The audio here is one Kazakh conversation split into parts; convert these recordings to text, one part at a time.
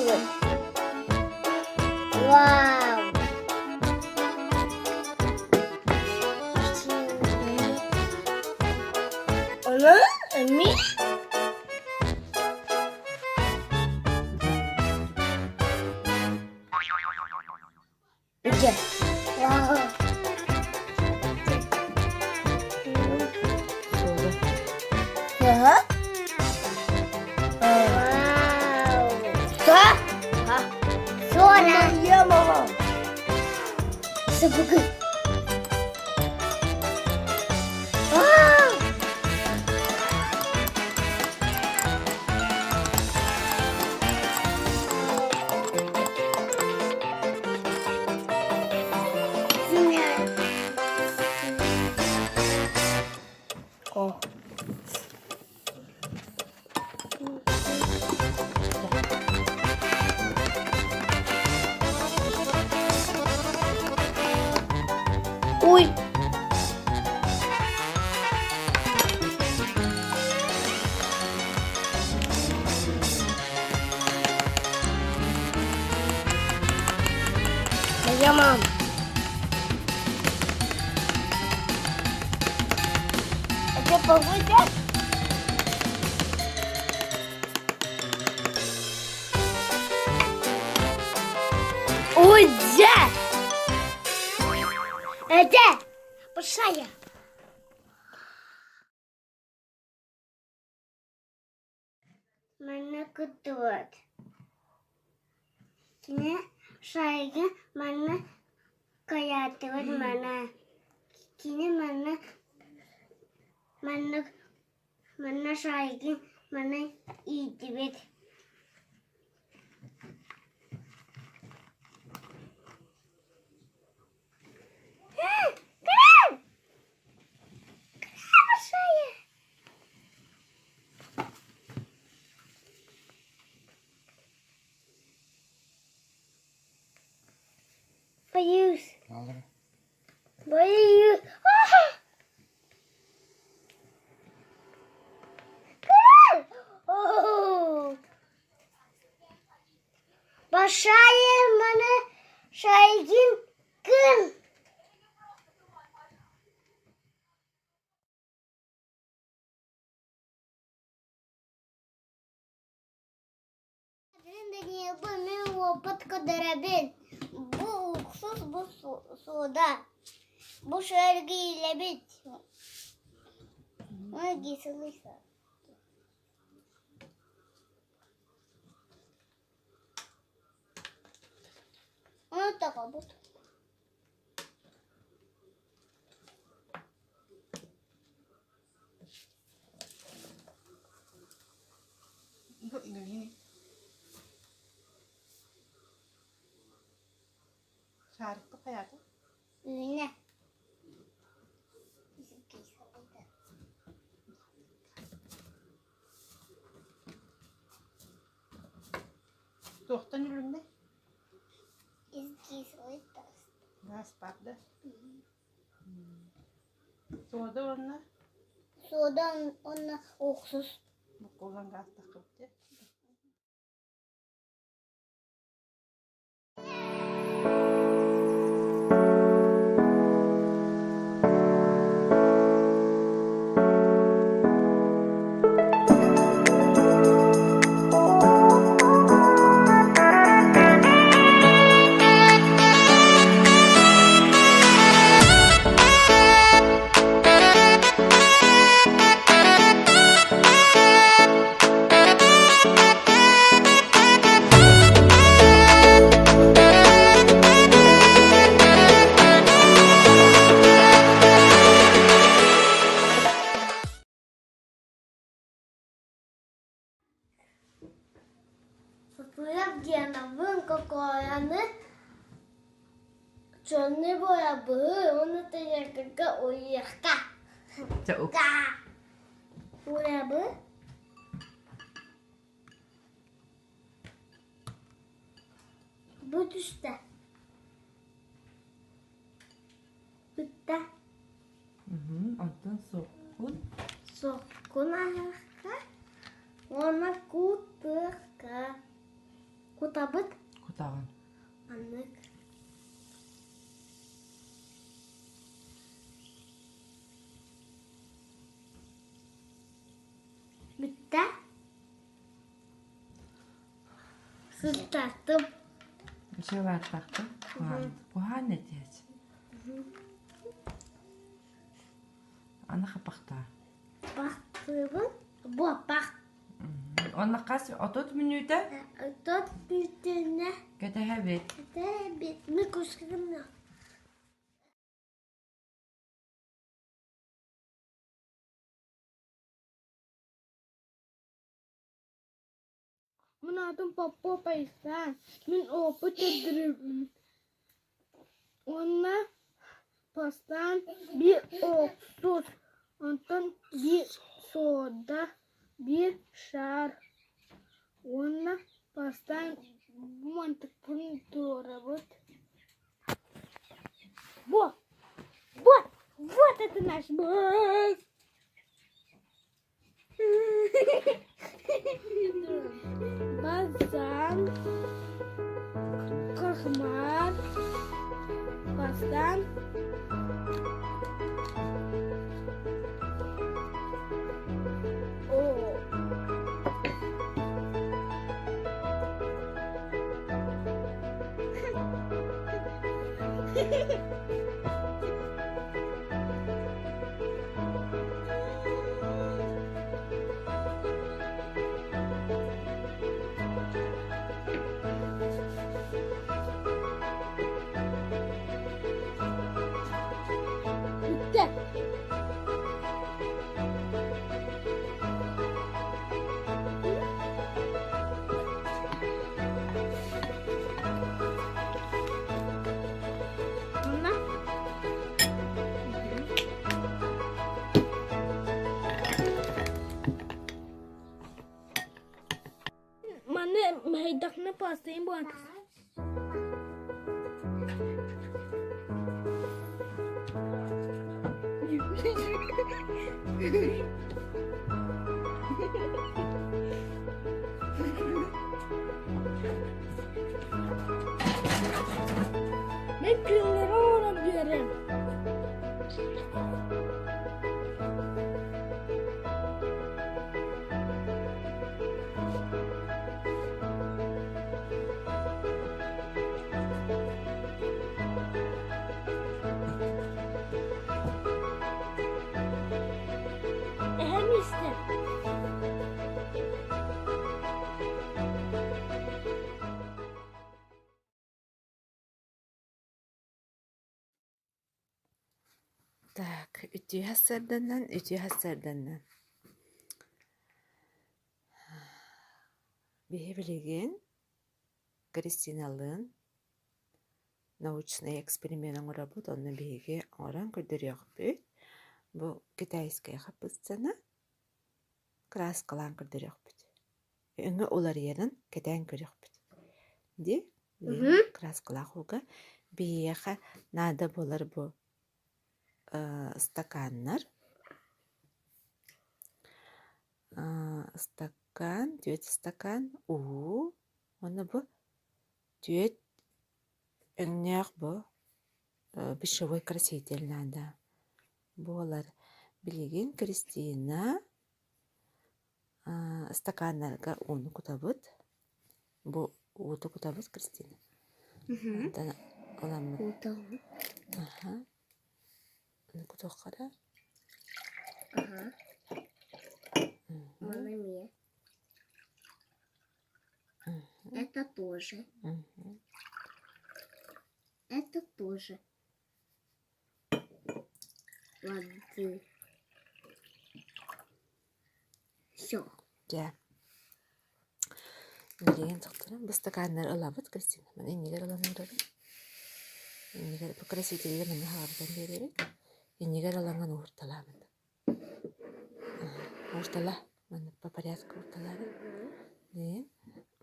Good. Wow. Ana, Emmi. Okay. Wow. Ya. Wow. Sonra. Yiyemem. Sıfır. Oh. Uy. Tamam. Acaba bu ne? Уже! Это большая. Mana kutut. Kini saya mana kayatut mana. Kini mana saya mana itibet. Bayus. Bayus. Oh. Başaya mana şaygin kın. Dünya bunu vapat kadarabin. Bu uksus bu soda. Bu şarkıyla bit. Ne gisiliyse. Onu da kabut. Şarkı hayatım. Ne? Tohtan üründe. İzgi soytas. Gaz patlı. Soda onunla. Sodan ona oksuz. Bu koldan gaz takıp. Fotoğraf yanavın kokoyanı çönü boya bığı onu da yakaka uyaka. Çok. Ka. Boya bığı. Bu düşte. Bitti. Ondan sokun. Sokun ahaka. Ona kutuka. Кутабыт. Кутағын. Аннык. Бітті. Сұрттаттым. Еще бар тақты. Бұған не дейіз? Аны қапақта. Бақтыбын. Бақ. Оны қас 30 минута? Тот бүтіне. Кәтәһә бет. Бетіні көшкірімді. Мен adım Papa Paysan. Мен опы тедірім. Онна пастан bir oksuz. Ondan bir soda. Bir şar. Onunla pastan bu mantıklı doğru. Вот это наш босс. Базан, кошмар, пастан. Bitti. Mana maydakna pastayım bu antes. Ben külleri olabilirim. Hem istem. Так, ütü hasardandan. Bihe bilegen Кристиналын научный экспериментің работа, оны беге оран көрдірек бөй. Бұл китайская қапыстаны краскалан көрдірек бөй. Үңі олар ерін кеден көрек бөй. Де, краскала қолға бейеға нада болар бұл стаканнар. Стакан, түйет стакан, оны бұл түйет үңнеғ бұл бішевой краситель нада. Бұлар білеген Кристина стаканнарға оны күтабыд. Бұл ұты күтабыд Кристина. Оламын. Кутабыд. Оны күтіқ қара. Маме. Это тоже. Это тоже. Воды. Все. Ja. Bilegen тұқтырым. Бұл стаканнар ылабыд, Кристина. Мен енегер ыланы ұрады. Енегер бұл красителі мені халардан беререк. Енегер ыланған ұрталамын. Ұртала. Мен по порядку ұрталары. Дейін.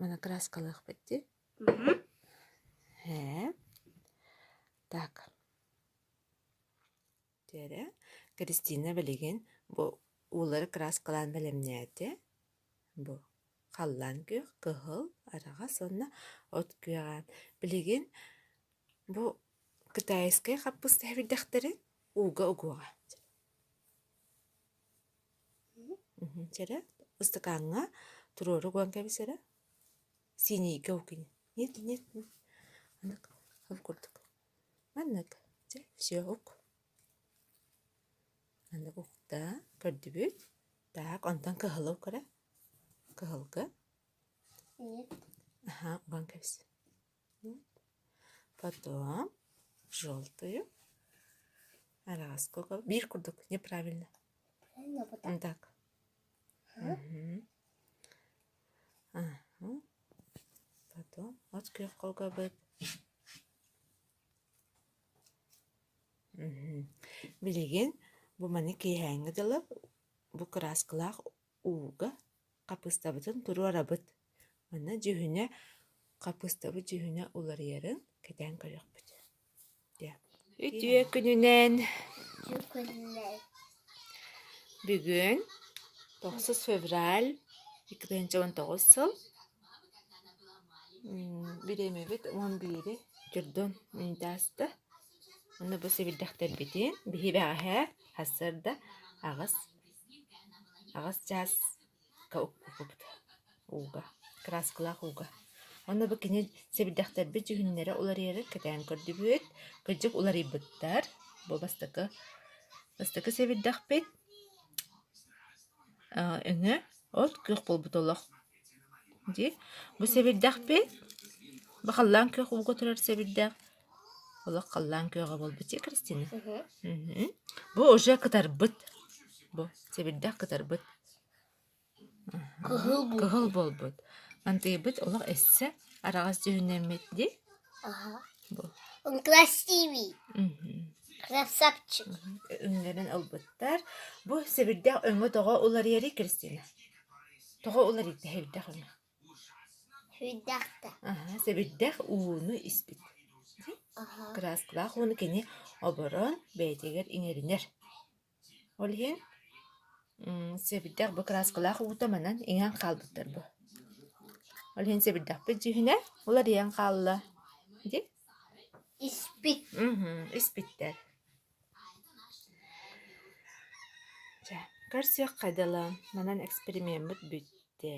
Мен краскалық бітті. Так. Тере. Кристина білеген бұл олары краскалан білімнеті. Бұл. Халлан күйөк, кыһыл, арага сонна от күйөган. Билигин, бу кытайская капуста хэбирдэхтери уга угуга. Чера, ыстаканга турору гуан кабисера. Синийга укин. Нет. Анак, курдук. Анак, все, ук. Анак укта, көрдүбүт. Так, онтан кыһылы укара. Кыһылга. Нет. Ага, уган кабис. Потом желтую. Арасколько. Бир курдук, неправильно. Правильно, потому Так. Мгм. Ага. Потом от күйөк колга быт. Билеген, бу маны кейхәңгі дылып, бу краскылақ уға қапыстабытын тұру арабыт. Маны жүхіне қапыстабы жүхіне улар ерін кәден көрек бүт. Үтіе күнінен чукуллай. бүгін 9 февраль 2019 сыл биреме бит 11 жүрдөн үнтасты. Оны бұл себілдіқтер бітін, бігі бәғі хасырда ағыз жаз кауып уға, краскылақ уға. Оны бұл кені себілдіқтер біт жүхінлері олар ері кәтән көрді бүт, көджік олар ебіттар. Бұл бастықы себілдіқ бет. Үңі от көк бол бұт олық. Бұл себілдіқ бет, бұл қалан көк уға тұрар себілдіқ. Олық қалан көға бол бұт, Кристина? Бұл уже кытар бұт. Бұл себілдіқ кытар бұт. Кығыл бол бұт. Анты бұт олық әсі арағыз жүхінемет де. Он красивый. Красавчик. Үңлерін ұлбыттар. Бұл себілдіқ өңі тоға олар ері, Кристина? Тоға олар еді себілдіқ өңі. Хүйдақта. Себілдіқ уыны іспет. Краскылақ оны кені обырын бәйтегер иңерінер. Олхен себілдіқ бұл краскылақ ұтаманан иңен қалбыттар бұл. Олхен себілдіқ бұл жүхіне олар иңен қалылы. Испит. Іспеттер. Көрсек қайдалы манан эксперимент бұт бүтті.